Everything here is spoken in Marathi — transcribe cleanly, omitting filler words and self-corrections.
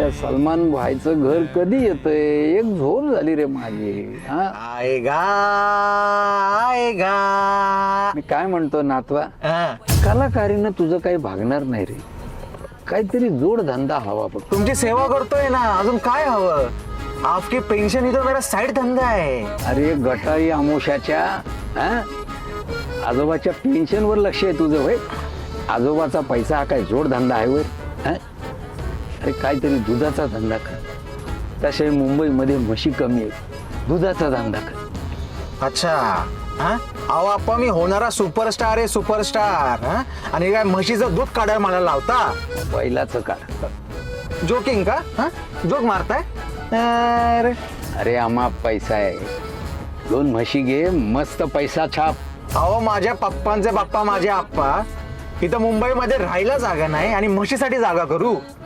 त्या सलमान भाईचं घर कधी येतंय? एक झोप झाली रे माझी. हा आएगा आएगा. मी काय म्हणतो नातवा, हा. कलाकारीनं तुझं काही भागणार नाही रे. काहीतरी जोडधंदा हवा बघ. तुमची सेवा करतोय ना, अजून काय हवं? आपकी पेन्शन ही तो मेरा साइड धंदा है. अरे गटारी आमोशाच्या आजोबाच्या पेन्शनवर लक्ष आहे तुझं होय? आजोबाचा पैसा हा काय जोडधंदा आहे होय? अरे काहीतरी दुधाचा धंदा कर. तसे मुंबईमध्ये म्हशी कमी आहेत, दुधाचा धंदा कर. अच्छा. हा, अहो आप्पा, मी होणारा सुपरस्टार आहे, सुपरस्टार. हा, आणि काय म्हशीचं दूध काढायला मला लावता? पहिलाच काढ. जोकिंग का? हा, जोक मारताय? अरे अरे आम्हा पैसा आहे, 2 म्हशी घे, मस्त पैसा छाप. अहो, माझ्या पप्पांचे पप्पा माझे आप्पा इथं मुंबईमध्ये राहायला जागा नाही आणि म्हशीसाठी जागा करू.